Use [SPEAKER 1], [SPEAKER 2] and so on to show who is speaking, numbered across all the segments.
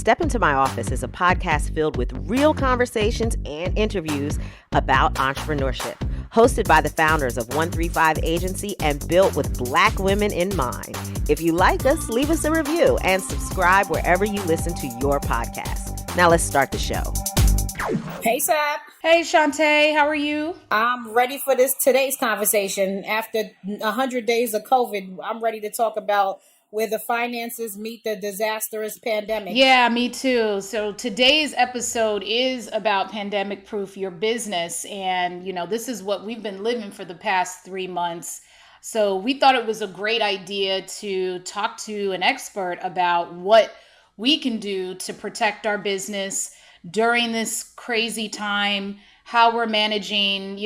[SPEAKER 1] Step Into My Office is a podcast filled with real conversations and interviews about entrepreneurship, hosted by the founders of 135 Agency and built with Black women in mind. If you like us, leave us a review and subscribe wherever you listen to your podcast. Now let's start the show.
[SPEAKER 2] Hey, Sap.
[SPEAKER 3] Hey, Shante. How are you?
[SPEAKER 2] I'm ready for today's conversation. After 100 days of COVID, I'm ready to talk about where the finances meet the disastrous pandemic.
[SPEAKER 3] Yeah, me too. So today's episode is about pandemic proof your business. And, this is what we've been living for the past 3 months. So we thought it was a great idea to talk to an expert about what we can do to protect our business during this crazy time, how we're managing,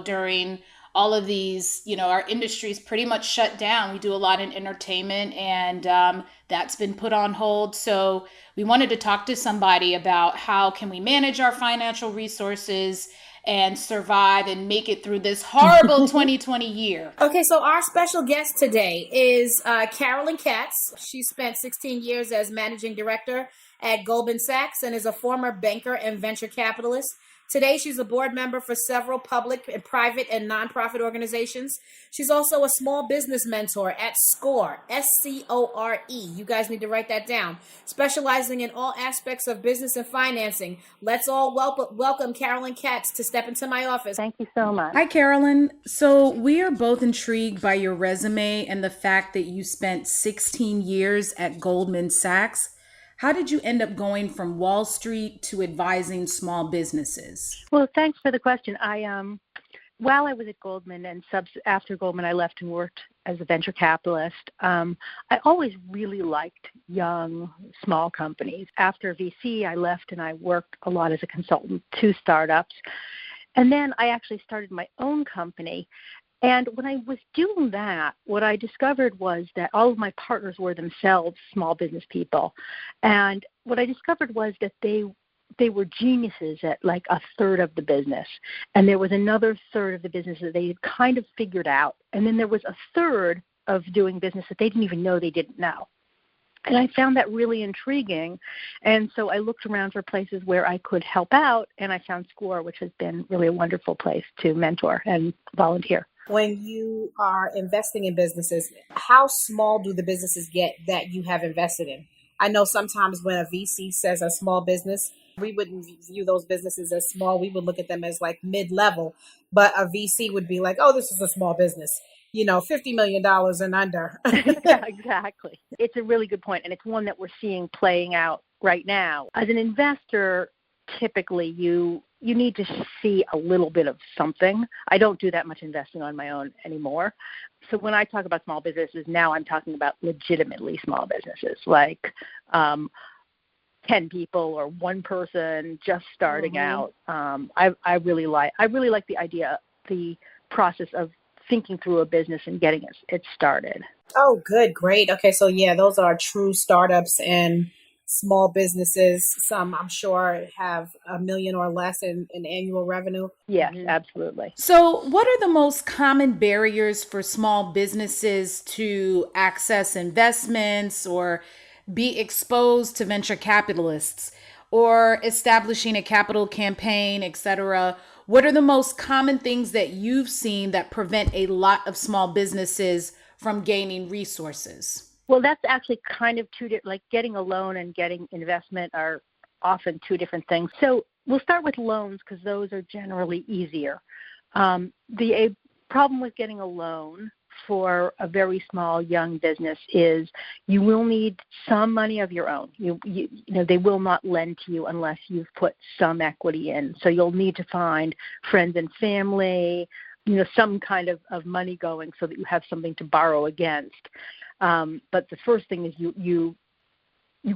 [SPEAKER 3] during all of these, our industry's pretty much shut down. We do a lot in entertainment and that's been put on hold. So we wanted to talk to somebody about how can we manage our financial resources and survive and make it through this horrible 2020 year.
[SPEAKER 2] Okay, so our special guest today is Carolyn Katz. She spent 16 years as managing director at Goldman Sachs and is a former banker and venture capitalist. Today, she's a board member for several public and private and nonprofit organizations. She's also a small business mentor at SCORE, SCORE. You guys need to write that down. Specializing in all aspects of business and financing. Let's all welcome Carolyn Katz to Step Into My Office.
[SPEAKER 4] Thank you so much.
[SPEAKER 3] Hi, Carolyn. So we are both intrigued by your resume and the fact that you spent 16 years at Goldman Sachs. How did you end up going from Wall Street to advising small businesses?
[SPEAKER 4] Well, thanks for the question. While I was at Goldman and after Goldman, I left and worked as a venture capitalist. I always really liked young, small companies. After VC, I left and I worked a lot as a consultant to startups. And then I actually started my own company. And when I was doing that, what I discovered was that all of my partners were themselves small business people. And what I discovered was that they were geniuses at like a third of the business. And there was another third of the business that they had kind of figured out. And then there was a third of doing business that they didn't even know they didn't know. And I found that really intriguing. And so I looked around for places where I could help out, and I found SCORE, which has been really a wonderful place to mentor and volunteer.
[SPEAKER 2] When you are investing in businesses, how small do the businesses get that you have invested in? I know sometimes when a VC says a small business, we wouldn't view those businesses as small. We would look at them as like mid-level, but a VC would be like, oh, this is a small business, $50 million and under.
[SPEAKER 4] Yeah, exactly. It's a really good point, and it's one that we're seeing playing out right now. As an investor, typically you need to see a little bit of something. I don't do that much investing on my own anymore. So when I talk about small businesses, now I'm talking about legitimately small businesses, like 10 people or one person just starting out. I really like the idea, the process of thinking through a business and getting it started.
[SPEAKER 2] Oh, good. Great. Okay. So yeah, those are true startups and small businesses. Some I'm sure have $1 million or less in annual revenue.
[SPEAKER 4] Yes, absolutely.
[SPEAKER 3] So what are the most common barriers for small businesses to access investments or be exposed to venture capitalists or establishing a capital campaign, etc.? What are the most common things that you've seen that prevent a lot of small businesses from gaining resources?
[SPEAKER 4] Well, that's actually kind of like getting a loan and getting investment are often 2 different things. So we'll start with loans because those are generally easier. The problem with getting a loan for a very small young business is you will need some money of your own. They will not lend to you unless you've put some equity in. So you'll need to find friends and family, some kind of money going so that you have something to borrow against. But the first thing is you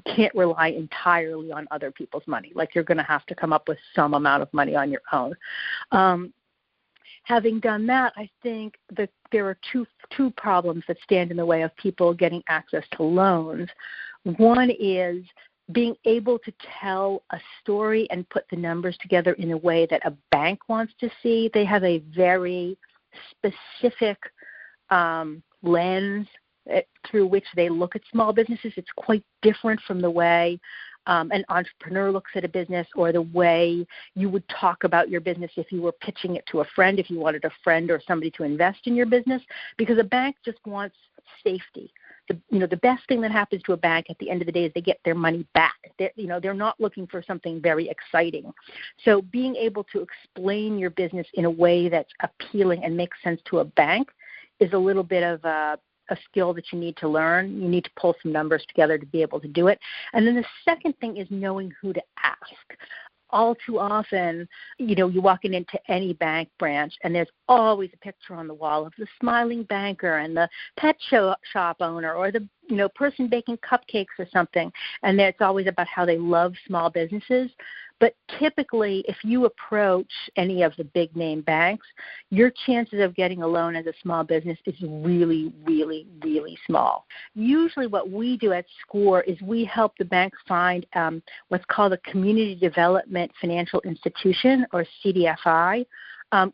[SPEAKER 4] can't rely entirely on other people's money. Like you're going to have to come up with some amount of money on your own. Having done that, I think that there are two problems that stand in the way of people getting access to loans. One is being able to tell a story and put the numbers together in a way that a bank wants to see. They have a very specific lens through which they look at small businesses. It's quite different from the way an entrepreneur looks at a business, or the way you would talk about your business if you were pitching it to a friend, if you wanted a friend or somebody to invest in your business, because a bank just wants safety. The best thing that happens to a bank at the end of the day is they get their money back. They're not looking for something very exciting. So being able to explain your business in a way that's appealing and makes sense to a bank is a little bit of a skill that you need to learn. You need to pull some numbers together to be able to do it. And then the second thing is knowing who to ask. All too often, you're walking into any bank branch and there's always a picture on the wall of the smiling banker and the pet shop owner or the person baking cupcakes or something. And it's always about how they love small businesses. But typically, if you approach any of the big name banks, your chances of getting a loan as a small business is really, really, really small. Usually what we do at SCORE is we help the bank find what's called a Community Development Financial Institution, or CDFI,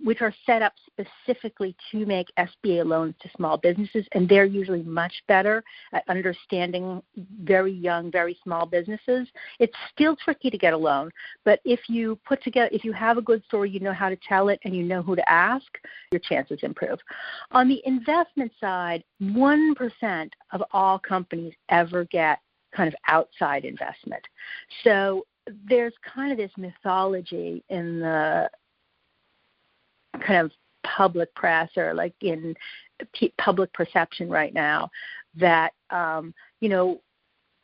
[SPEAKER 4] which are set up specifically to make SBA loans to small businesses, and they're usually much better at understanding very young, very small businesses. It's still tricky to get a loan, but if you have a good story, you know how to tell it, and you know who to ask, your chances improve. On the investment side, 1% of all companies ever get kind of outside investment. So there's kind of this mythology in the kind of public press, or like in public perception right now, that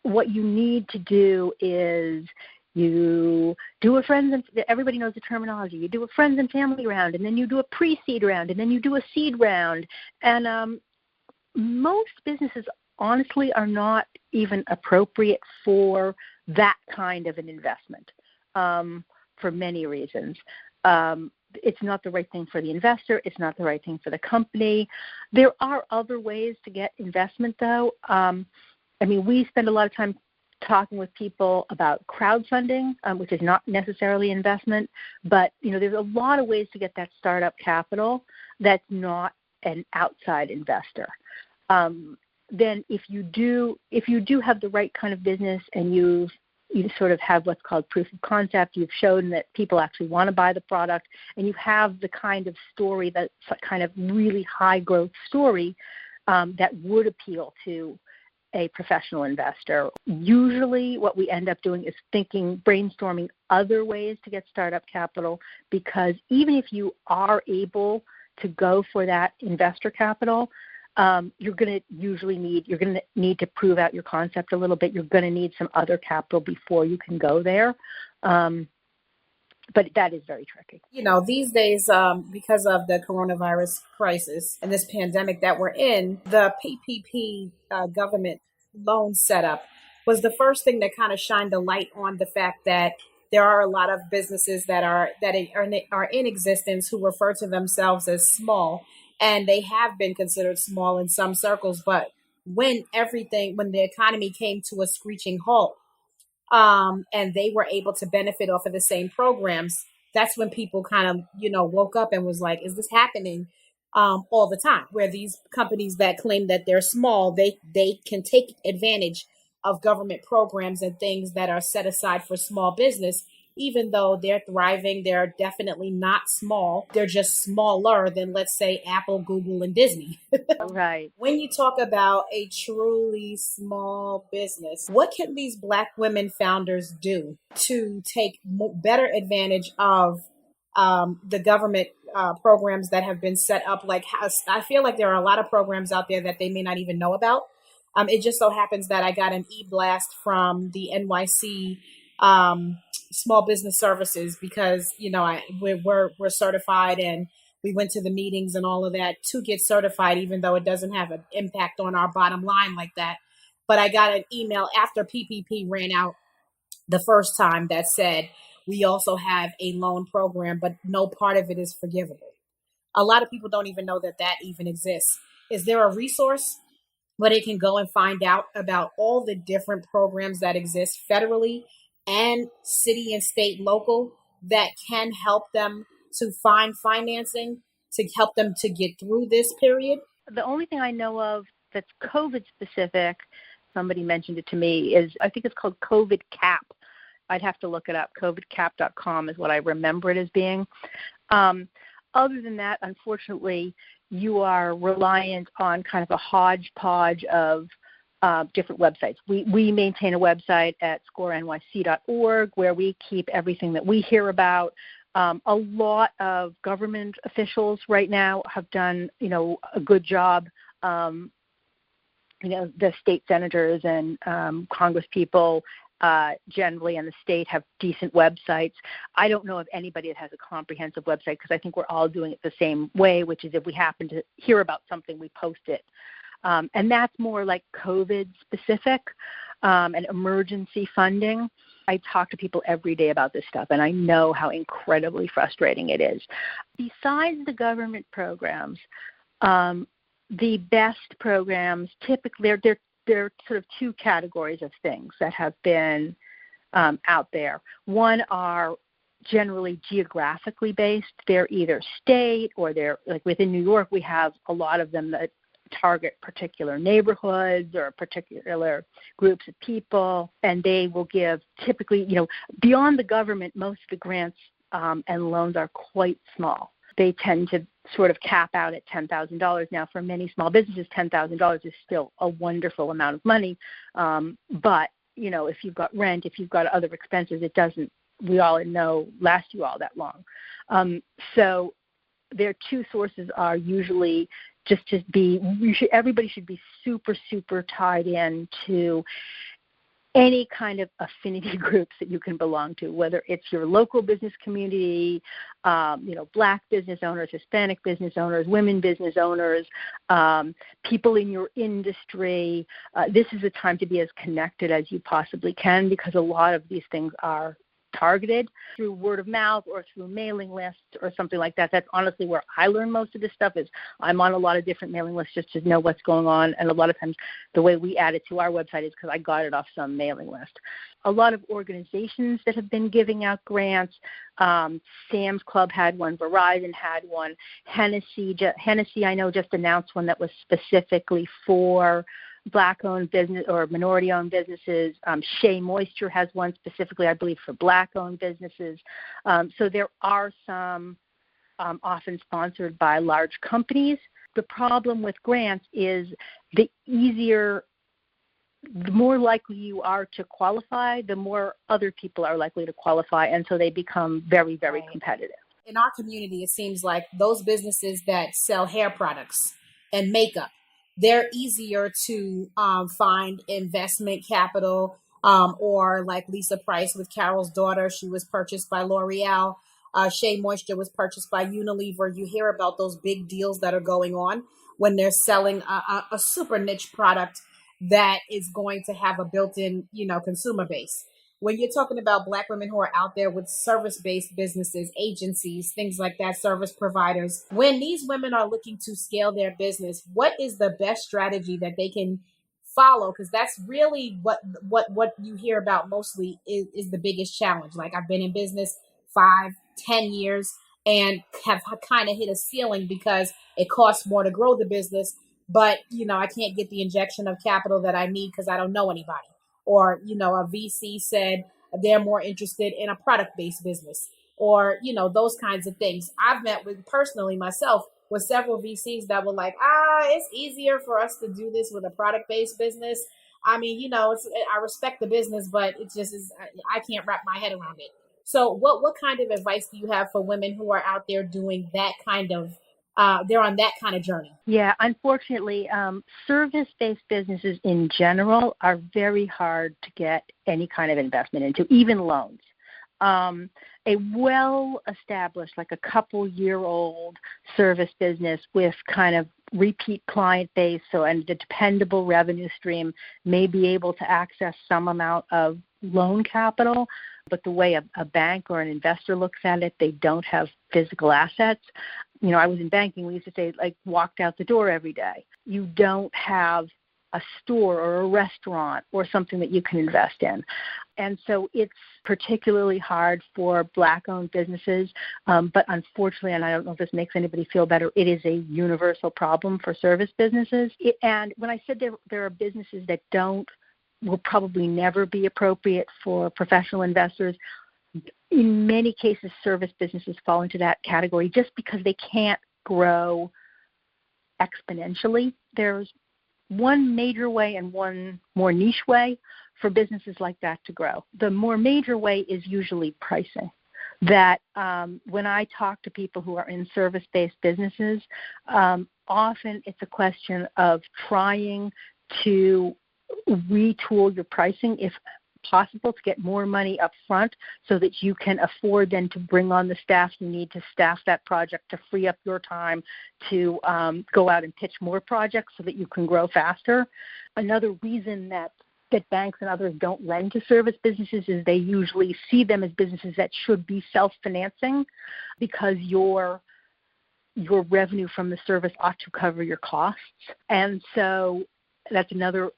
[SPEAKER 4] what you need to do is you do a friends and everybody knows the terminology. You do a friends and family round, and then you do a pre-seed round, and then you do a seed round. And most businesses honestly are not even appropriate for that kind of an investment for many reasons. It's not the right thing for the investor. It's not the right thing for the company. There are other ways to get investment, though. We spend a lot of time talking with people about crowdfunding, which is not necessarily investment, but there's a lot of ways to get that startup capital that's not an outside investor. Then if you do have the right kind of business, and you sort of have what's called proof of concept, you've shown that people actually want to buy the product, and you have the kind of story that's a kind of really high growth story that would appeal to a professional investor. Usually what we end up doing is brainstorming other ways to get startup capital, because even if you are able to go for that investor capital, you're going to need to prove out your concept a little bit. You're going to need some other capital before you can go there. But that is very tricky.
[SPEAKER 2] These days, because of the coronavirus crisis and this pandemic that we're in, the PPP government loan setup was the first thing that kind of shined a light on the fact that there are a lot of businesses that are in existence who refer to themselves as small. And they have been considered small in some circles, but when the economy came to a screeching halt, and they were able to benefit off of the same programs, that's when people kind of, woke up and was like, is this happening all the time? Where these companies that claim that they're small, they can take advantage of government programs and things that are set aside for small business. Even though they're thriving, they're definitely not small. They're just smaller than, let's say, Apple, Google, and Disney.
[SPEAKER 4] Right.
[SPEAKER 2] When you talk about a truly small business, what can these Black women founders do to take better advantage of the government programs that have been set up? Like, I feel like there are a lot of programs out there that they may not even know about. It just so happens that I got an e-blast from the NYC Small Business Services, because we're certified, and we went to the meetings and all of that to get certified, even though it doesn't have an impact on our bottom line like that. But I got an email after PPP ran out the first time that said, we also have a loan program, but no part of it is forgivable. A lot of people don't even know that even exists. Is there a resource where they can go and find out about all the different programs that exist federally and city and state local that can help them to find financing to help them to get through this period?
[SPEAKER 4] The only thing I know of that's COVID specific somebody mentioned it to me, is I think it's called COVID Cap. I'd have to look it up. COVIDcap.com is what I remember it as being. Other than that, unfortunately, you are reliant on kind of a hodgepodge of different websites. We maintain a website at scorenyc.org where we keep everything that we hear about. A lot of government officials right now have done, a good job. The state senators and Congress people generally in the state have decent websites. I don't know of anybody that has a comprehensive website because I think we're all doing it the same way, which is if we happen to hear about something, we post it. And that's more like COVID specific and emergency funding. I talk to people every day about this stuff, and I know how incredibly frustrating it is. Besides the government programs, the best programs, typically, there are sort of two categories of things that have been out there. One are generally geographically based. They're either state or they're, like within New York, we have a lot of them that target particular neighborhoods or particular groups of people, and they will give typically, beyond the government, most of the grants and loans are quite small. They tend to sort of cap out at $10,000. Now, for many small businesses, $10,000 is still a wonderful amount of money. But, if you've got rent, if you've got other expenses, it doesn't, we all know, last you all that long. So their two sources are usually just to be, everybody should be super, super tied in to any kind of affinity groups that you can belong to, whether it's your local business community, Black business owners, Hispanic business owners, women business owners, people in your industry. This is a time to be as connected as you possibly can because a lot of these things are targeted through word of mouth or through mailing lists or something like that. That's honestly where I learn most of this stuff is I'm on a lot of different mailing lists just to know what's going on. And a lot of times the way we add it to our website is because I got it off some mailing list. A lot of organizations that have been giving out grants, Sam's Club had one, Verizon had one, Hennessy I know just announced one that was specifically for Black-owned business or minority-owned businesses. Shea Moisture has one specifically, I believe, for Black-owned businesses. So there are some often sponsored by large companies. The problem with grants is the more likely you are to qualify, the more other people are likely to qualify, and so they become very, very competitive.
[SPEAKER 2] In our community, it seems like those businesses that sell hair products and makeup, they're easier to find investment capital or like Lisa Price with Carol's daughter. She was purchased by L'Oreal. Shea Moisture was purchased by Unilever. You hear about those big deals that are going on when they're selling a super niche product that is going to have a built-in, consumer base. When you're talking about Black women who are out there with service-based businesses, agencies, things like that, service providers, when these women are looking to scale their business, what is the best strategy that they can follow? Because that's really what you hear about mostly is the biggest challenge. Like I've been in business 5-10 years and have kind of hit a ceiling because it costs more to grow the business. But, I can't get the injection of capital that I need because I don't know anybody. Or, a VC said they're more interested in a product-based business or, those kinds of things. I've met with personally myself with several VCs that were like, it's easier for us to do this with a product-based business. I mean, I respect the business, but it just is, I can't wrap my head around it. So what kind of advice do you have for women who are out there doing that kind of they're on that kind of journey?
[SPEAKER 4] Yeah, unfortunately, service-based businesses in general are very hard to get any kind of investment into, even loans. A well-established, like a couple-year-old service business with kind of repeat client base and the dependable revenue stream may be able to access some amount of loan capital, but the way a bank or an investor looks at it, they don't have physical assets. I was in banking. We used to say, walked out the door every day. You don't have a store or a restaurant or something that you can invest in. And so it's particularly hard for Black-owned businesses. But unfortunately, and I don't know if this makes anybody feel better, it is a universal problem for service businesses. And when I said there are businesses that don't will probably never be appropriate for professional investors. In many cases, service businesses fall into that category just because they can't grow exponentially. There's one major way and one more niche way for businesses like that to grow. The more major way is usually pricing. That when I talk to people who are in service-based businesses, often it's a question of trying to retool your pricing, if possible, to get more money up front so that you can afford then to bring on the staff you need to staff that project, to free up your time to go out and pitch more projects so that you can grow faster. Another reason that banks and others don't lend to service businesses is they usually see them as businesses that should be self-financing because your revenue from the service ought to cover your costs. And so that's another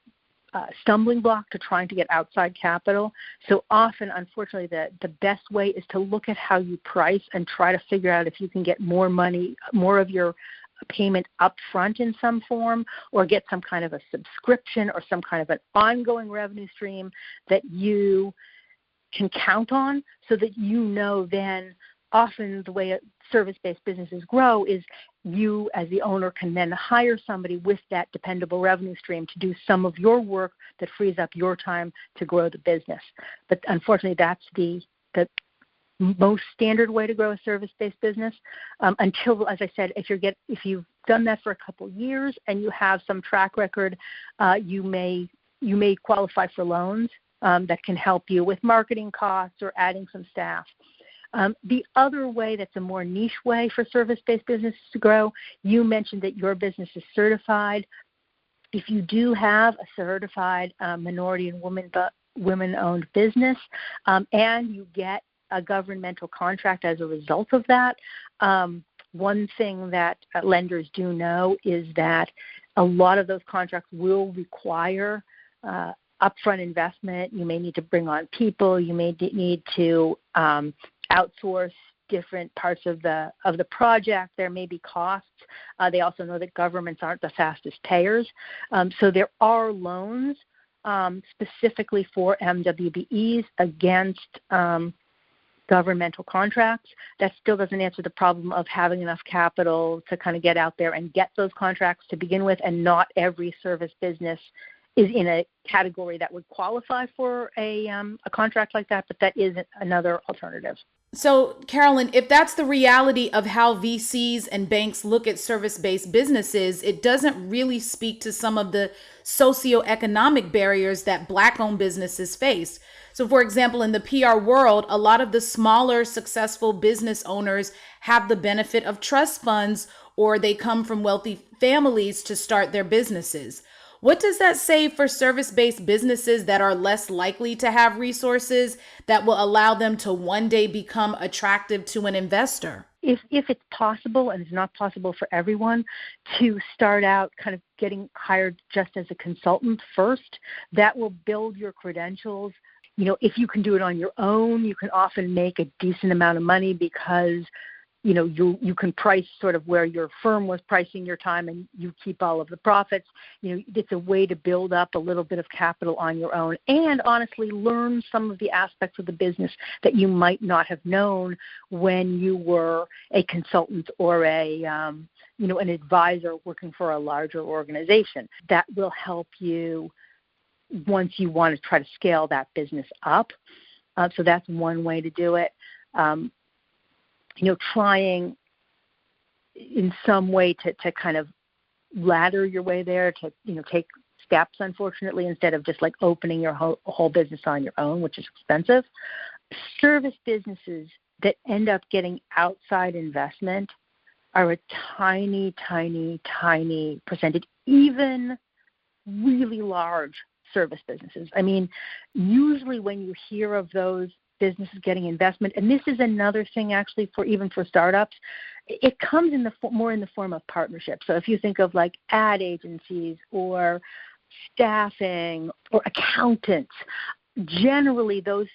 [SPEAKER 4] stumbling block to trying to get outside capital. So often, unfortunately, the best way is to look at how you price and try to figure out if you can get more money, more of your payment up front in some form, or get some kind of a subscription or some kind of an ongoing revenue stream that you can count on so that you know then often the way service-based businesses grow is you as the owner can then hire somebody with that dependable revenue stream to do some of your work that frees up your time to grow the business. But unfortunately, that's the most standard way to grow a service-based business until, as I said, if you've done that for a couple years and you have some track record, you may qualify for loans that can help you with marketing costs or adding some staff. The other way that's a more niche way for service-based businesses to grow, you mentioned that your business is certified. If you do have a certified minority and women-owned business and you get a governmental contract as a result of that, one thing that lenders do know is that a lot of those contracts will require upfront investment. You may need to bring on people. You may need to outsource different parts of the project. There may be costs. They also know that governments aren't the fastest payers. So there are loans specifically for MWBEs against governmental contracts. That still doesn't answer the problem of having enough capital to kind of get out there and get those contracts to begin with, and not every service business is in a category that would qualify for a contract like that, but that is another alternative.
[SPEAKER 3] So, Carolyn, if that's the reality of how VCs and banks look at service-based businesses, it doesn't really speak to some of the socioeconomic barriers that Black-owned businesses face. So, for example, in the PR world, a lot of the smaller, successful business owners have the benefit of trust funds, or they come from wealthy families to start their businesses. What does that say for service-based businesses that are less likely to have resources that will allow them to one day become attractive to an investor?
[SPEAKER 4] If it's possible, and it's not possible for everyone, to start out kind of getting hired just as a consultant first, that will build your credentials. You know, if you can do it on your own, you can often make a decent amount of money because you can price sort of where your firm was pricing your time and you keep all of the profits. It's a way to build up a little bit of capital on your own and honestly learn some of the aspects of the business that you might not have known when you were a consultant or an advisor working for a larger organization. That will help you once you want to try to scale that business up. So that's one way to do it. Trying in some way to kind of ladder your way there, to, take steps, unfortunately, instead of just like opening your whole business on your own, which is expensive. Service businesses that end up getting outside investment are a tiny, tiny, tiny percentage, even really large service businesses. I mean, usually when you hear of those businesses getting investment, and this is another thing actually for startups, it comes more in the form of partnerships. So if you think of like ad agencies or staffing or accountants, generally those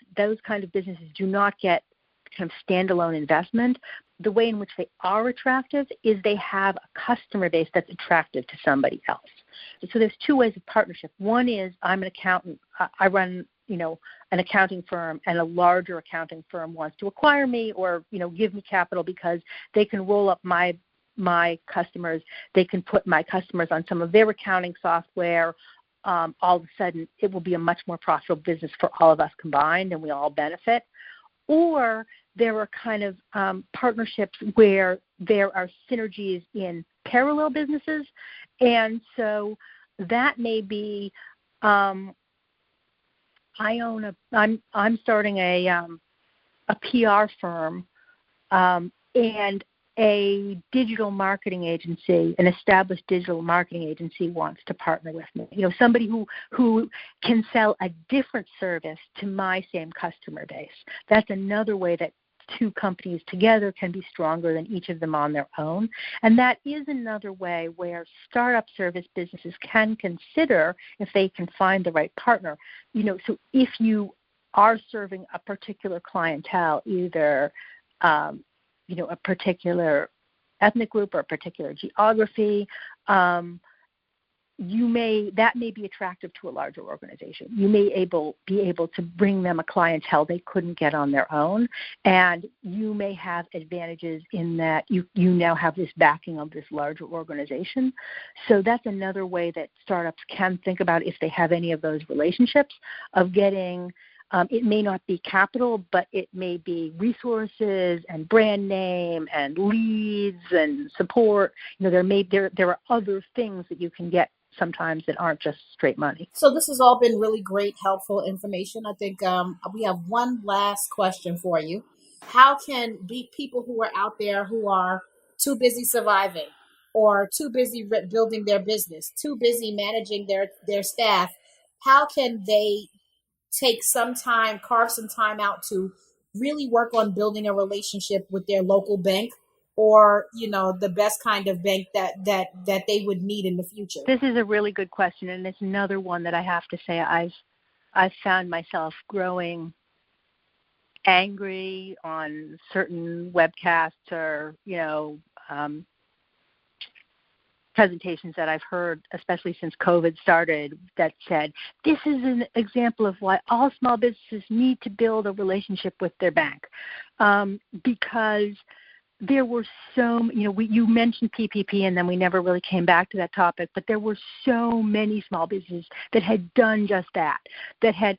[SPEAKER 4] kind of businesses do not get kind of standalone investment, the way in which they are attractive is they have a customer base that's attractive to somebody else. So there's two ways of partnership. One is I'm an accountant. I run, an accounting firm, and a larger accounting firm wants to acquire me or, give me capital because they can roll up my customers. They can put my customers on some of their accounting software. All of a sudden, it will be a much more profitable business for all of us combined, and we all benefit. Or there are kind of partnerships where there are synergies in parallel businesses, and so that may be I'm starting a PR firm, and a digital marketing agency, an established digital marketing agency, wants to partner with me. Somebody who can sell a different service to my same customer base. That's another way that two companies together can be stronger than each of them on their own. And that is another way where startup service businesses can consider if they can find the right partner. So if you are serving a particular clientele, either a particular ethnic group or a particular geography, that may be attractive to a larger organization. You may be able to bring them a clientele they couldn't get on their own, and you may have advantages in that you now have this backing of this larger organization. So that's another way that startups can think about, if they have any of those relationships, of getting it may not be capital, but it may be resources and brand name and leads and support. There are other things that you can get sometimes that aren't just straight money.
[SPEAKER 2] So this has all been really great, helpful information. I think we have one last question for you. How can people who are out there who are too busy surviving, or too busy building their business, too busy managing their staff, how can they carve some time out to really work on building a relationship with their local bank, or the best kind of bank that they would need in the future?
[SPEAKER 4] This is a really good question, and it's another one that I have to say I've found myself growing angry on certain webcasts or presentations that I've heard, especially since COVID started, that said, this is an example of why all small businesses need to build a relationship with their bank, because there were you mentioned PPP, and then we never really came back to that topic, but there were so many small businesses that had done just that had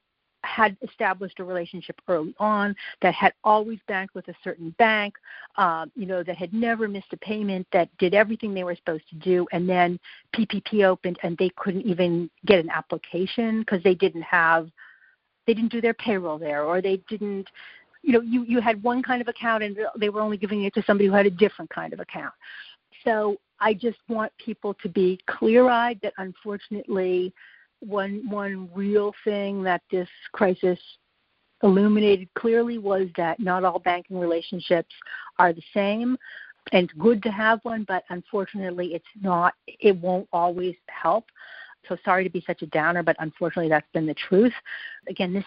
[SPEAKER 4] established a relationship early on, that had always banked with a certain bank, that had never missed a payment, that did everything they were supposed to do, and then PPP opened and they couldn't even get an application because they didn't do their payroll there, or they didn't, you had one kind of account and they were only giving it to somebody who had a different kind of account. So I just want people to be clear-eyed that, unfortunately, one real thing that this crisis illuminated clearly was that not all banking relationships are the same. And it's good to have one, but unfortunately it won't always help. So sorry to be such a downer, but unfortunately that's been the truth. Again,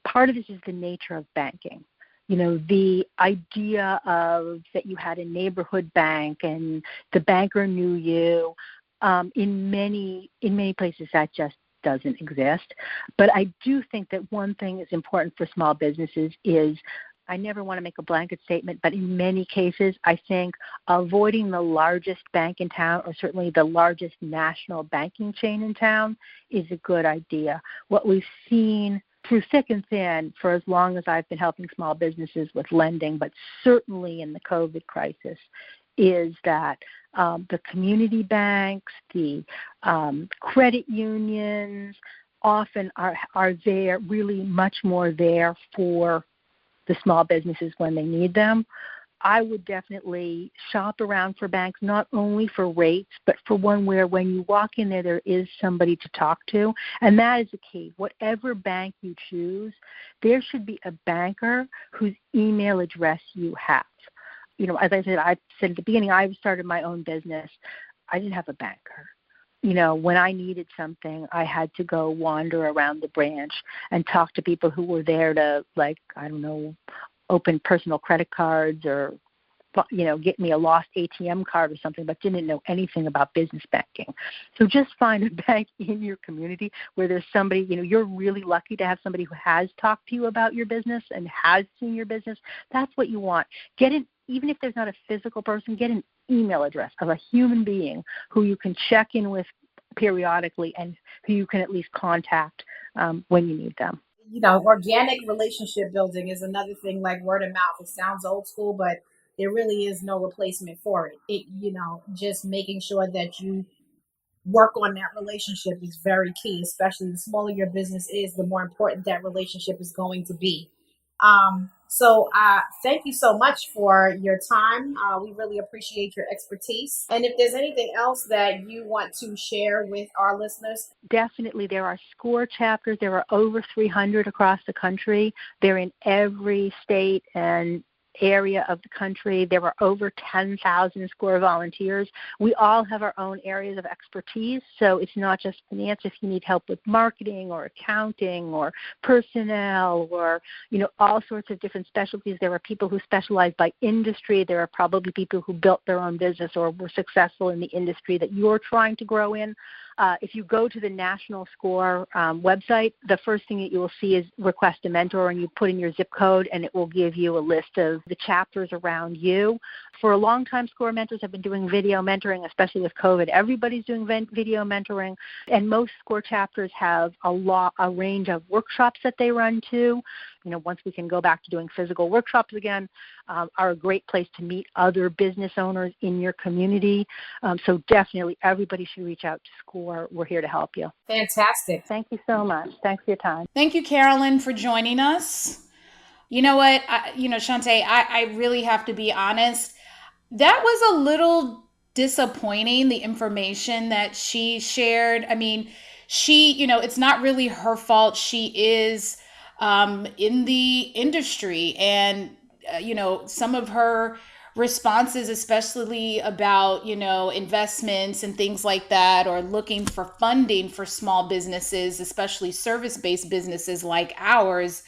[SPEAKER 4] part of this is the nature of banking. The idea of that you had a neighborhood bank and the banker knew you, in many places that just doesn't exist. But I do think that one thing that's important for small businesses is, I never want to make a blanket statement, but in many cases, I think avoiding the largest bank in town, or certainly the largest national banking chain in town, is a good idea. What we've seen through thick and thin for as long as I've been helping small businesses with lending, but certainly in the COVID crisis, is that the community banks, the credit unions often are there, really much more there for the small businesses when they need them. I would definitely shop around for banks, not only for rates, but for one where when you walk in there is somebody to talk to. And that is the key. Whatever bank you choose, there should be a banker whose email address you have. As I said at the beginning, I started my own business. I didn't have a banker. When I needed something, I had to go wander around the branch and talk to people who were there to, open personal credit cards or get me a lost ATM card or something, but didn't know anything about business banking. So just find a bank in your community where there's somebody, you're really lucky to have somebody who has talked to you about your business and has seen your business. That's what you want. Even if there's not a physical person, get an email address of a human being who you can check in with periodically and who you can at least contact when you need them.
[SPEAKER 2] Organic relationship building is another thing, like word of mouth. It sounds old school, but there really is no replacement for it. Just making sure that you work on that relationship is very key, especially the smaller your business is, the more important that relationship is going to be. So thank you so much for your time. We really appreciate your expertise. And if there's anything else that you want to share with our listeners.
[SPEAKER 4] Definitely. There are SCORE chapters. There are over 300 across the country. They're in every state and area of the country. There are over 10,000 SCORE volunteers. We all have our own areas of expertise, so it's not just finance. If you need help with marketing or accounting or personnel or, all sorts of different specialties, there are people who specialize by industry. There are probably people who built their own business or were successful in the industry that you're trying to grow in. If you go to the National SCORE website, the first thing that you will see is request a mentor, and you put in your zip code, and it will give you a list of the chapters around you. For a long time, SCORE mentors have been doing video mentoring, especially with COVID. Everybody's doing video mentoring, and most SCORE chapters have a range of workshops that they run too. Once we can go back to doing physical workshops again, are a great place to meet other business owners in your community. So definitely everybody should reach out to SCORE. We're here to help you.
[SPEAKER 2] Fantastic.
[SPEAKER 4] Thank you so much. Thanks for your time.
[SPEAKER 3] Thank you, Carolyn, for joining us. You know what, Shante, I really have to be honest. That was a little disappointing, the information that she shared. I mean, it's not really her fault. She is in the industry, and some of her responses, especially about investments and things like that, or looking for funding for small businesses, especially service-based businesses like ours,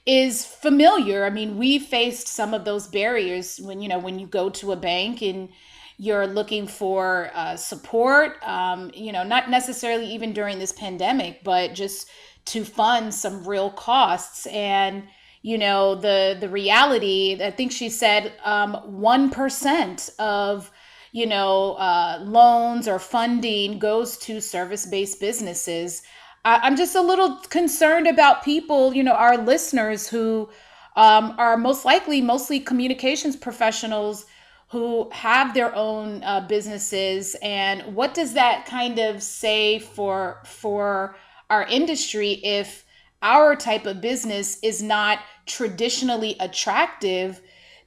[SPEAKER 3] is familiar. I mean, we faced some of those barriers when you go to a bank and you're looking for support, not necessarily even during this pandemic, but just to fund some real costs. And, the reality, I think she said 1% of, loans or funding goes to service-based businesses. I'm just a little concerned about people, our listeners who are mostly communications professionals who have their own businesses. And what does that kind of say for our industry if our type of business is not traditionally attractive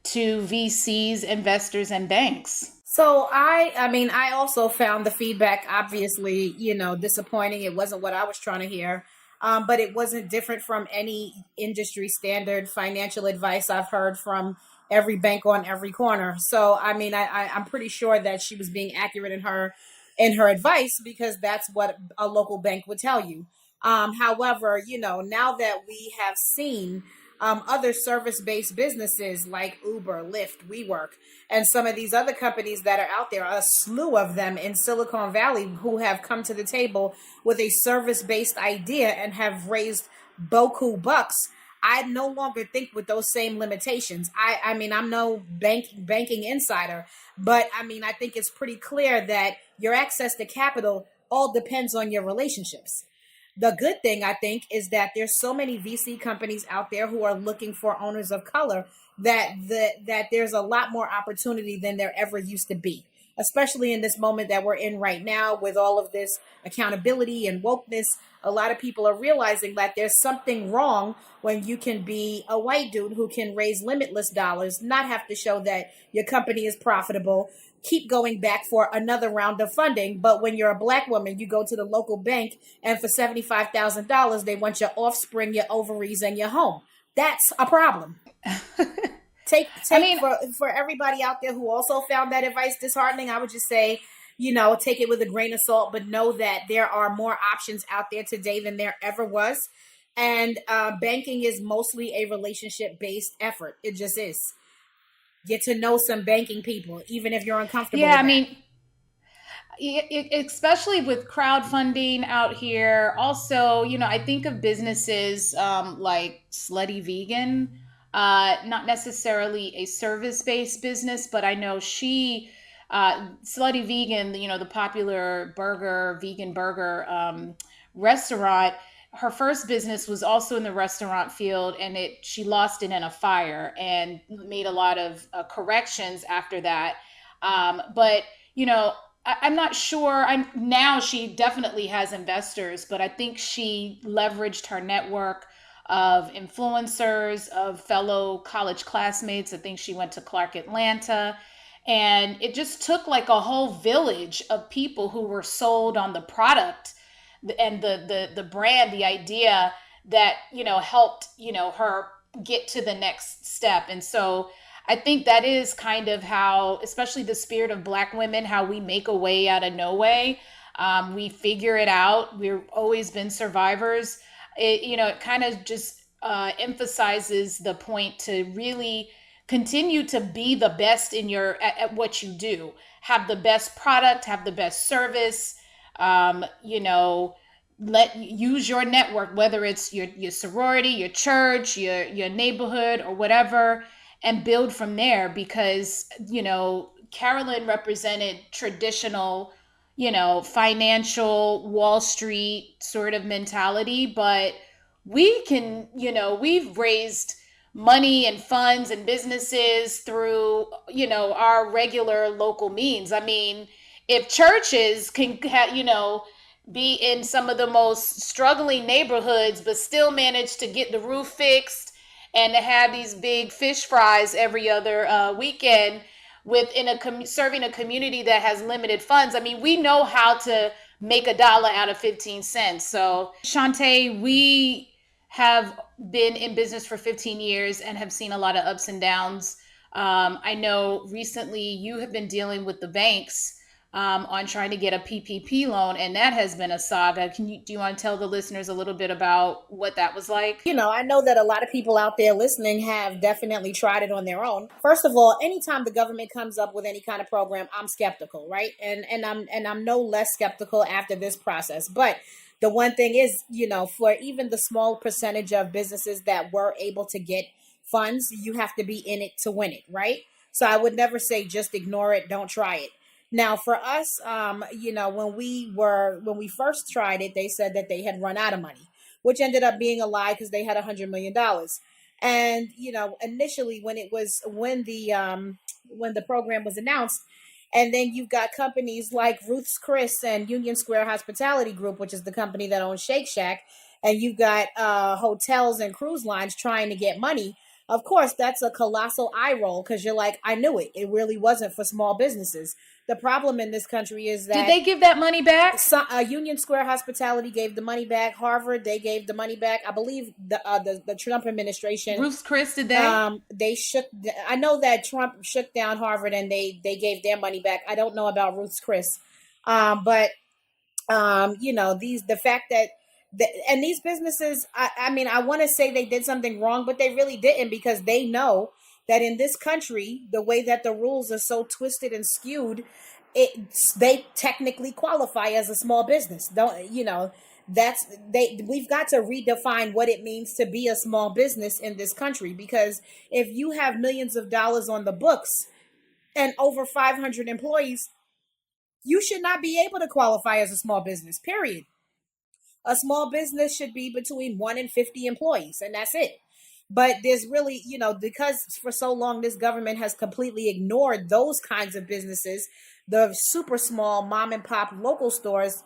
[SPEAKER 3] to VCs, investors, and banks?
[SPEAKER 2] So I also found the feedback obviously, disappointing. It wasn't what I was trying to hear, but it wasn't different from any industry standard financial advice I've heard from every bank on every corner. So, I'm pretty sure that she was being accurate in her advice, because that's what a local bank would tell you. However, now that we have seen other service-based businesses like Uber, Lyft, WeWork, and some of these other companies that are out there, a slew of them in Silicon Valley, who have come to the table with a service-based idea and have raised boku bucks, I no longer think with those same limitations. I'm no banking insider, but I think it's pretty clear that your access to capital all depends on your relationships. The good thing, I think, is that there's so many VC companies out there who are looking for owners of color that there's a lot more opportunity than there ever used to be, especially in this moment that we're in right now with all of this accountability and wokeness. A lot of people are realizing that there's something wrong when you can be a white dude who can raise limitless dollars, not have to show that your company is profitable, keep going back for another round of funding. But when you're a black woman, you go to the local bank, and for $75,000, they want your offspring, your ovaries, and your home. That's a problem. For everybody out there who also found that advice disheartening, I would just say, take it with a grain of salt, but know that there are more options out there today than there ever was. And banking is mostly a relationship-based effort. It just is. Get to know some banking people, even if you're uncomfortable
[SPEAKER 3] Yeah,
[SPEAKER 2] with
[SPEAKER 3] I
[SPEAKER 2] that.
[SPEAKER 3] mean, especially with crowdfunding out here. Also, I think of businesses like Slutty Vegan, not necessarily a service-based business, but I know Slutty Vegan, the popular vegan burger restaurant. Her first business was also in the restaurant field, and she lost it in a fire and made a lot of corrections after that. But I'm not sure. Now she definitely has investors, but I think she leveraged her network of influencers, of fellow college classmates. I think she went to Clark Atlanta. And it just took like a whole village of people who were sold on the product and the brand, the idea that, helped, her get to the next step. And so I think that is kind of how, especially the spirit of Black women, how we make a way out of no way. We figure it out. We've always been survivors. It kind of just emphasizes the point to really continue to be the best at what you do. Have the best product, have the best service. Use your network, whether it's your sorority, your church, your neighborhood, or whatever, and build from there. Because Carolyn represented traditional, financial Wall Street sort of mentality, but we've raised money and funds and businesses through our regular local means. I mean, if churches can be in some of the most struggling neighborhoods but still manage to get the roof fixed and to have these big fish fries every other weekend serving a community that has limited funds. I mean, we know how to make $1 out of 15 cents. So, Shante, we have been in business for 15 years and have seen a lot of ups and downs. I know recently you have been dealing with the banks on trying to get a PPP loan, and that has been a saga. Do you want to tell the listeners a little bit about what that was like?
[SPEAKER 2] I know that a lot of people out there listening have definitely tried it on their own. First of all, anytime the government comes up with any kind of program, I'm skeptical, right? And I'm no less skeptical after this process. But the one thing is, for even the small percentage of businesses that were able to get funds, you have to be in it to win it, right? So I would never say just ignore it, don't try it. Now, for us, when we first tried it, they said that they had run out of money, which ended up being a lie because they had $100 million. And initially, when the program was announced, and then you've got companies like Ruth's Chris and Union Square Hospitality Group, which is the company that owns Shake Shack, and you've got hotels and cruise lines trying to get money. Of course, that's a colossal eye roll because you're like, I knew it. It really wasn't for small businesses. The problem in this country is that...
[SPEAKER 3] Did they give that money back?
[SPEAKER 2] Union Square Hospitality gave the money back. Harvard, they gave the money back. I believe the Trump administration...
[SPEAKER 3] Ruth's Chris, did they?
[SPEAKER 2] They shook... I know that Trump shook down Harvard and they gave their money back. I don't know about Ruth's Chris. The fact that... And these businesses, I want to say they did something wrong, but they really didn't, because they know that in this country, the way that the rules are so twisted and skewed, they technically qualify as a small business. We've got to redefine what it means to be a small business in this country, because if you have millions of dollars on the books and over 500 employees, you should not be able to qualify as a small business, period. A small business should be between 1 and 50 employees, and that's it. But there's really, because for so long this government has completely ignored those kinds of businesses, the super small mom and pop local stores,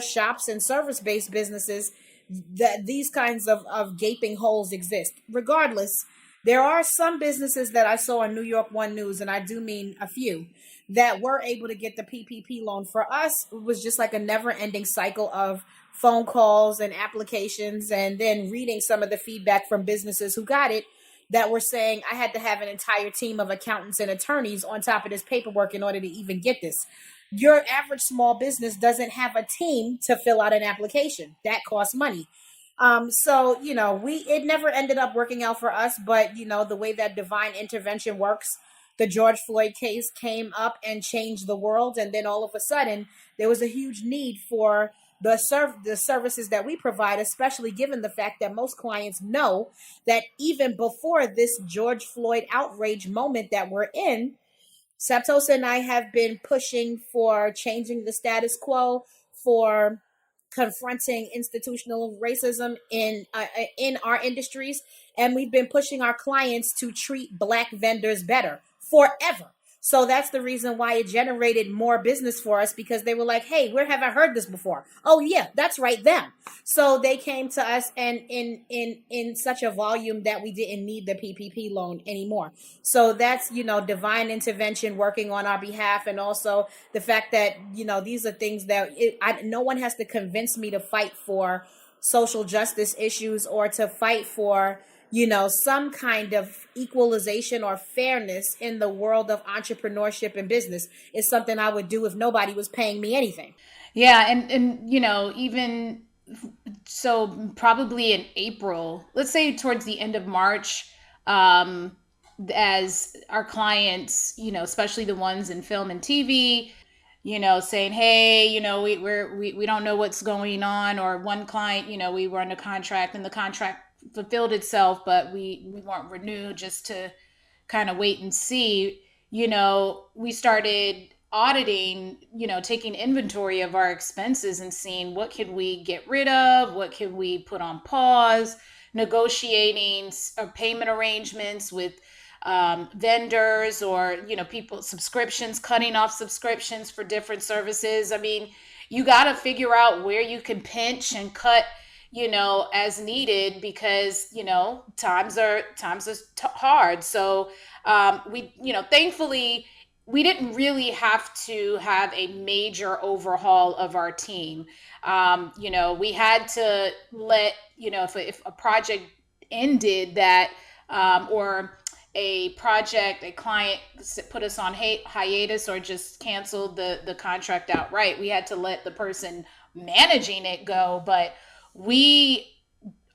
[SPEAKER 2] shops, and service-based businesses, that these kinds of gaping holes exist. Regardless, there are some businesses that I saw on New York One News, and I do mean a few, that were able to get the PPP loan. For us, it was just like a never-ending cycle of phone calls and applications, and then reading some of the feedback from businesses who got it that were saying, I had to have an entire team of accountants and attorneys on top of this paperwork in order to even get this. Your average small business doesn't have a team to fill out an application. That costs money. So it never ended up working out for us, but the way that divine intervention works, the George Floyd case came up and changed the world, and then all of a sudden there was a huge need for the services that we provide, especially given the fact that most clients know that even before this George Floyd outrage moment that we're in, Saptosa and I have been pushing for changing the status quo, for confronting institutional racism in our industries, and we've been pushing our clients to treat Black vendors better forever. So that's the reason why it generated more business for us, because they were like, hey, where have I heard this before? Oh yeah, that's right, them. So they came to us, and in such a volume that we didn't need the PPP loan anymore. So that's divine intervention working on our behalf, and also the fact that these are things that no one has to convince me to fight for social justice issues or to fight for some kind of equalization or fairness in the world of entrepreneurship and business. Is something I would do if nobody was paying me anything.
[SPEAKER 3] Yeah, and even so, probably in April, let's say towards the end of March, as our clients, especially the ones in film and TV, saying, hey, we don't know what's going on, or one client, we were under contract and the contract fulfilled itself, but we weren't renewed, just to kind of wait and see. We started auditing, taking inventory of our expenses and seeing what could we get rid of, what could we put on pause, negotiating payment arrangements with vendors, or people, subscriptions, cutting off subscriptions for different services. I mean, you got to figure out where you can pinch and cut as needed, because times are hard. So we thankfully we didn't really have to have a major overhaul of our team. We had to let if a project ended that, or a client put us on hiatus or just canceled the contract outright, we had to let the person managing it go. But we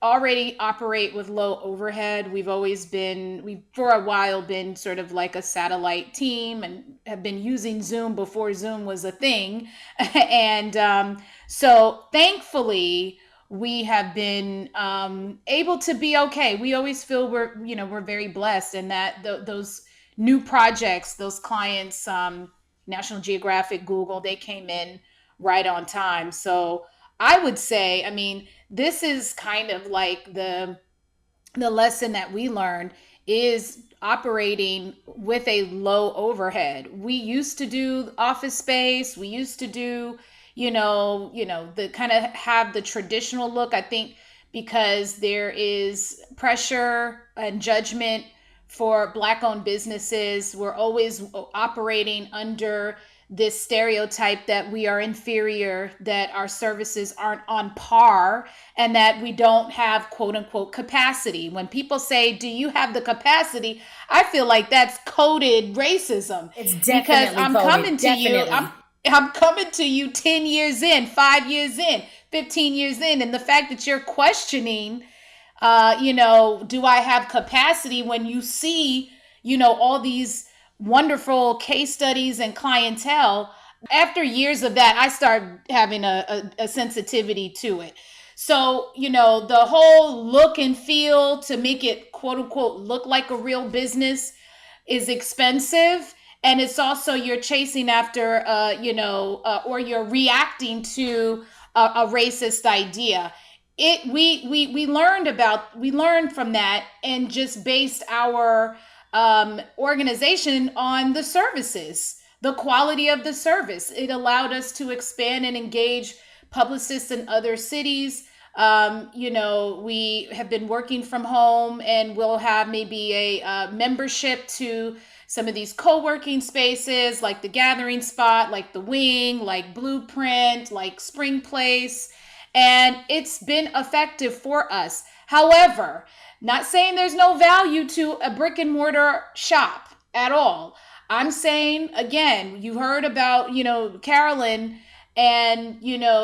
[SPEAKER 3] already operate with low overhead. We've for a while been sort of like a satellite team, and have been using Zoom before Zoom was a thing. And so thankfully we have been able to be okay. We always feel we're very blessed, and that those new projects, those clients, National Geographic, Google, they came in right on time. So I would say, I mean, this is kind of like the lesson that we learned, is operating with a low overhead. We used to do office space. We used to do, the kind of have the traditional look. I think because there is pressure and judgment for Black-owned businesses, we're always operating under this stereotype that we are inferior, that our services aren't on par, and that we don't have quote unquote capacity. When people say, do you have the capacity? I feel like that's coded racism.
[SPEAKER 2] It's definitely
[SPEAKER 3] because I'm
[SPEAKER 2] coded.
[SPEAKER 3] coming to
[SPEAKER 2] Definitely.
[SPEAKER 3] you. I'm coming to you 10 years in, 5 years in, 15 years in. And the fact that you're questioning, do I have capacity, when you see, all these wonderful case studies and clientele. After years of that, I started having a sensitivity to it. So, the whole look and feel to make it quote unquote look like a real business is expensive. And it's also, you're chasing after, or you're reacting to a racist idea. We learned from that, and just based our organization on the services, the quality of the service. It allowed us to expand and engage publicists in other cities. We have been working from home, and we'll have maybe a membership to some of these co-working spaces, like the Gathering Spot, like the Wing, like Blueprint, like Spring Place. And it's been effective for us. However, not saying there's no value to a brick and mortar shop at all. I'm saying, again, you heard about, Carolyn and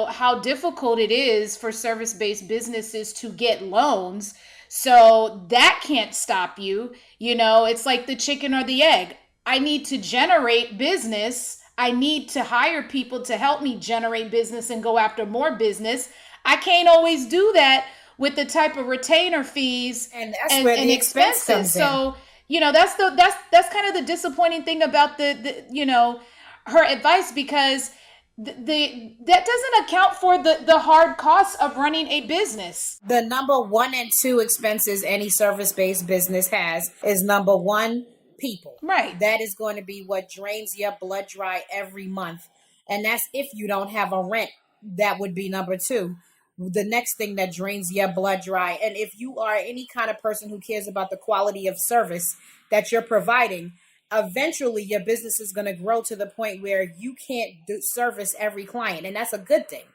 [SPEAKER 3] how difficult it is for service-based businesses to get loans. So that can't stop you. It's like the chicken or the egg. I need to generate business. I need to hire people to help me generate business and go after more business. I can't always do that with the type of retainer fees
[SPEAKER 2] and that's where the expense comes in.
[SPEAKER 3] So, that's kind of the disappointing thing about the her advice, because that doesn't account for the hard costs of running a business.
[SPEAKER 2] The number 1 and 2 expenses any service-based business has is number 1, people.
[SPEAKER 3] Right.
[SPEAKER 2] That is going to be what drains your blood dry every month. And that's if you don't have a rent. That would be number 2. The next thing that drains your blood dry. And if you are any kind of person who cares about the quality of service that you're providing, eventually your business is going to grow to the point where you can't service every client. And that's a good thing.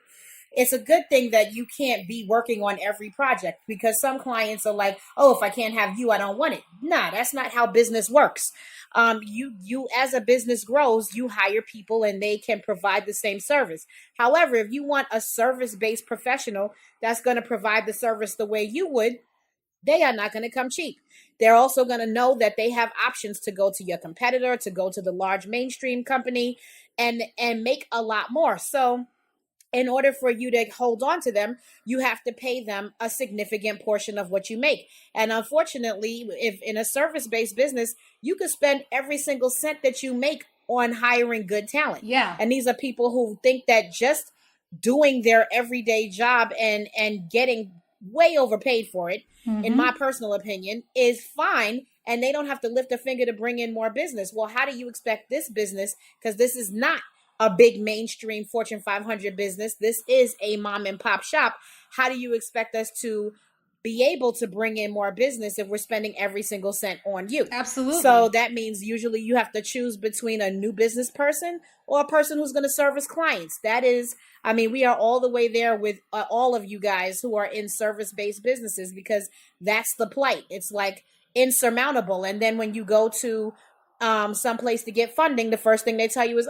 [SPEAKER 2] It's a good thing that you can't be working on every project, because some clients are like, oh, if I can't have you, I don't want it. Nah, that's not how business works. You as a business grows, you hire people and they can provide the same service. However, if you want a service-based professional that's going to provide the service the way you would, they are not going to come cheap. They're also going to know that they have options to go to your competitor, to go to the large mainstream company and make a lot more. So in order for you to hold on to them, you have to pay them a significant portion of what you make. And unfortunately, if in a service-based business, you could spend every single cent that you make on hiring good talent.
[SPEAKER 3] Yeah.
[SPEAKER 2] And these are people who think that just doing their everyday job and getting way overpaid for it, in my personal opinion, is fine. And they don't have to lift a finger to bring in more business. Well, how do you expect this business? Because this is not a big mainstream Fortune 500 business. This is a mom and pop shop. How do you expect us to be able to bring in more business if we're spending every single cent on you?
[SPEAKER 3] Absolutely.
[SPEAKER 2] So that means usually you have to choose between a new business person or a person who's going to service clients. That is, we are all the way there with all of you guys who are in service-based businesses, because that's the plight. It's like insurmountable. And then when you go to someplace to get funding, the first thing they tell you is,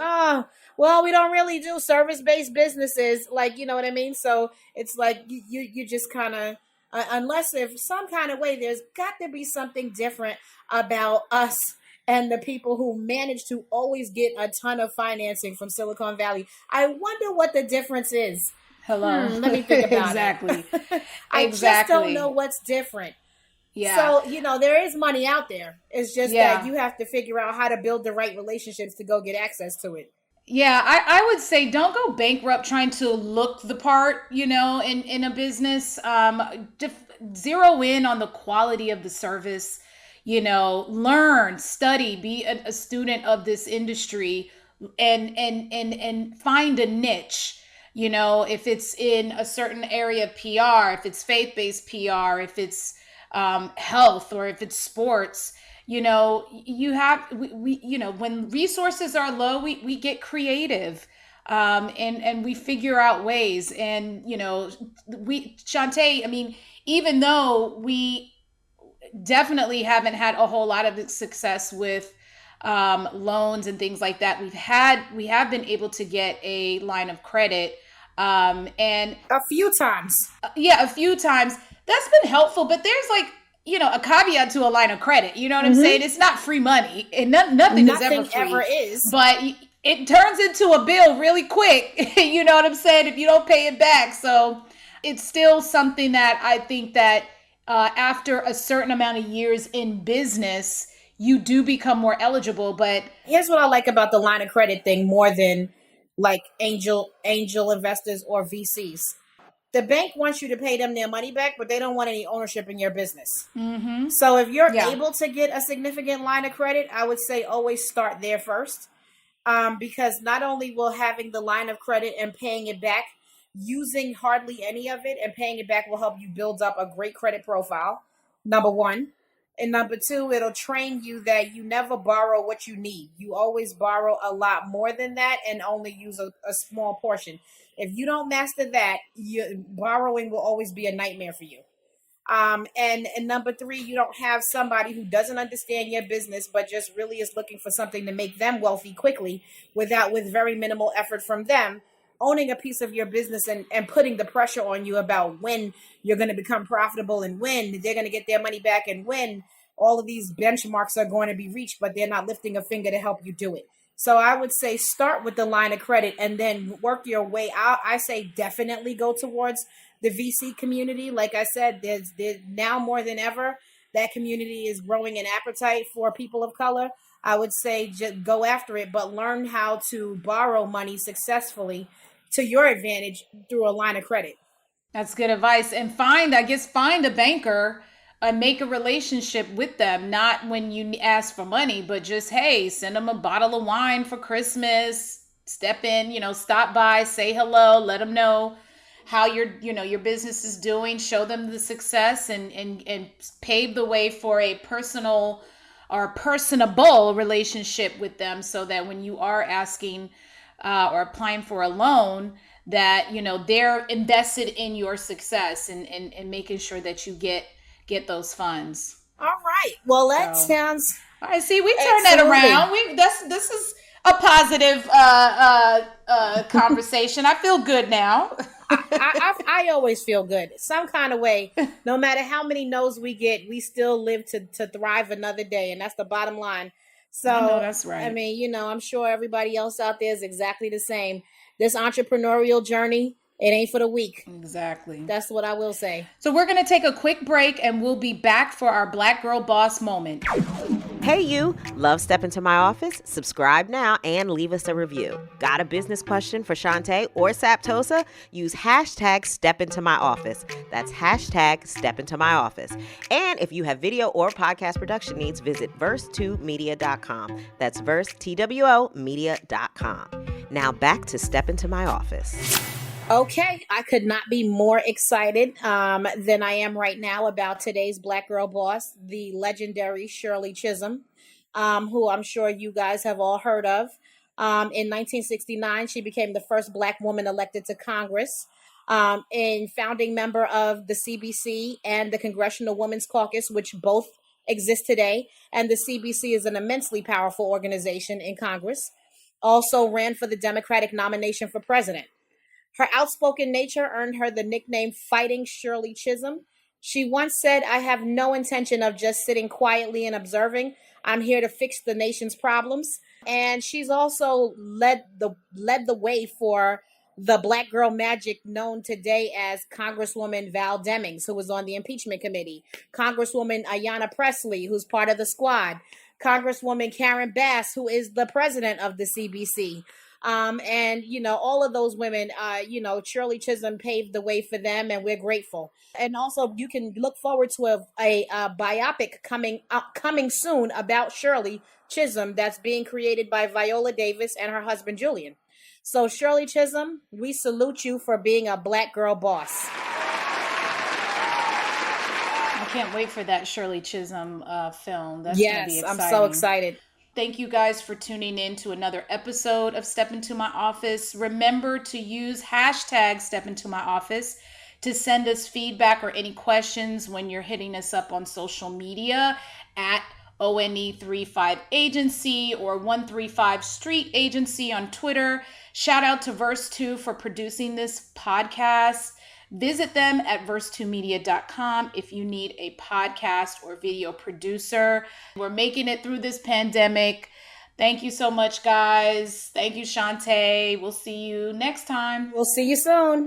[SPEAKER 2] well, we don't really do service-based businesses. Like, you know what I mean? So it's like you just kind of, unless if some kind of way, there's got to be something different about us and the people who manage to always get a ton of financing from Silicon Valley. I wonder what the difference is.
[SPEAKER 3] Hello.
[SPEAKER 2] Let me think about
[SPEAKER 3] exactly.
[SPEAKER 2] it. I just don't know what's different.
[SPEAKER 3] Yeah.
[SPEAKER 2] So, there is money out there. It's just that you have to figure out how to build the right relationships to go get access to it.
[SPEAKER 3] Yeah, I would say don't go bankrupt trying to look the part, in a business. Zero in on the quality of the service, learn, study, be a student of this industry, and find a niche. If it's in a certain area of PR, if it's faith-based PR, if it's health, or if it's sports. When resources are low, we get creative, and we figure out ways. And, Shante, even though we definitely haven't had a whole lot of success with loans and things like that, we have been able to get a line of credit, and
[SPEAKER 2] a few times.
[SPEAKER 3] A few times. That's been helpful, but there's a caveat to a line of credit. You know what I'm saying? It's not free money, and nothing is ever free. But it turns into a bill really quick. You know what I'm saying? If you don't pay it back. So it's still something that I think that after a certain amount of years in business, you do become more eligible. But
[SPEAKER 2] here's what I like about the line of credit thing more than like angel investors or VCs. The bank wants you to pay them their money back, but they don't want any ownership in your business. Mm-hmm. So if you're able to get a significant line of credit, I would say always start there first. Because not only will having the line of credit and paying it back, using hardly any of it and paying it back will help you build up a great credit profile, number one. And number two, it'll train you that you never borrow what you need. You always borrow a lot more than that and only use a small portion. If you don't master that, borrowing will always be a nightmare for you. And number three, you don't have somebody who doesn't understand your business, but just really is looking for something to make them wealthy quickly with very minimal effort from them. owning a piece of your business and putting the pressure on you about when you're going to become profitable and when they're going to get their money back and when all of these benchmarks are going to be reached, but they're not lifting a finger to help you do it. So I would say start with the line of credit and then work your way out. I say definitely go towards the VC community. Like I said, there's now more than ever, that community is growing an appetite for people of color. I would say just go after it, but learn how to borrow money successfully to your advantage through a line of credit.
[SPEAKER 3] That's good advice. And find a banker and make a relationship with them. Not when you ask for money, but just, hey, send them a bottle of wine for Christmas. Step in, stop by, say hello, let them know how your business is doing, show them the success and pave the way for a personal or personable relationship with them, so that when you are asking or applying for a loan, that they're invested in your success and making sure that you get those funds.
[SPEAKER 2] All right. Well, that sounds.
[SPEAKER 3] I see. We turn that around. This is a positive conversation. I feel good now.
[SPEAKER 2] I always feel good some kind of way. No matter how many no's we get, we still live to thrive another day, and that's the bottom line. So
[SPEAKER 3] that's right.
[SPEAKER 2] I mean, I'm sure everybody else out there is exactly the same. This entrepreneurial journey, it ain't for the weak.
[SPEAKER 3] Exactly.
[SPEAKER 2] That's what I will say.
[SPEAKER 3] So we're going to take a quick break and we'll be back for our Black Girl Boss moment.
[SPEAKER 1] Hey you, love Step Into My Office? Subscribe now and leave us a review. Got a business question for Shante or Saptosa? Use hashtag Step Into My Office. That's hashtag Step Into My Office. And if you have video or podcast production needs, visit verse2media.com. That's verse2media.com. Now back to Step Into My Office.
[SPEAKER 2] Okay, I could not be more excited than I am right now about today's Black Girl Boss, the legendary Shirley Chisholm, who I'm sure you guys have all heard of. In 1969, she became the first Black woman elected to Congress, and founding member of the CBC and the Congressional Women's Caucus, which both exist today. And the CBC is an immensely powerful organization in Congress. Also ran for the Democratic nomination for president. Her outspoken nature earned her the nickname Fighting Shirley Chisholm. She once said, "I have no intention of just sitting quietly and observing. I'm here to fix the nation's problems." And she's also led the way for the Black girl magic known today as Congresswoman Val Demings, who was on the impeachment committee, Congresswoman Ayanna Pressley, who's part of the squad, Congresswoman Karen Bass, who is the president of the CBC. And all of those women, Shirley Chisholm paved the way for them, and we're grateful. And also, you can look forward to a biopic coming soon about Shirley Chisholm that's being created by Viola Davis and her husband Julian. So, Shirley Chisholm, we salute you for being a Black girl boss.
[SPEAKER 3] I can't wait for that Shirley Chisholm film. That's gonna be exciting.
[SPEAKER 2] I'm so excited.
[SPEAKER 3] Thank you guys for tuning in to another episode of Step Into My Office. Remember to use hashtag Step Into My Office to send us feedback or any questions when you're hitting us up on social media at ONE35 Agency or 135 Street Agency on Twitter. Shout out to Verse2 for producing this podcast. Visit them at verse2media.com if you need a podcast or video producer. We're making it through this pandemic. Thank you so much, guys. Thank you, Shante. We'll see you next time.
[SPEAKER 2] We'll see you soon.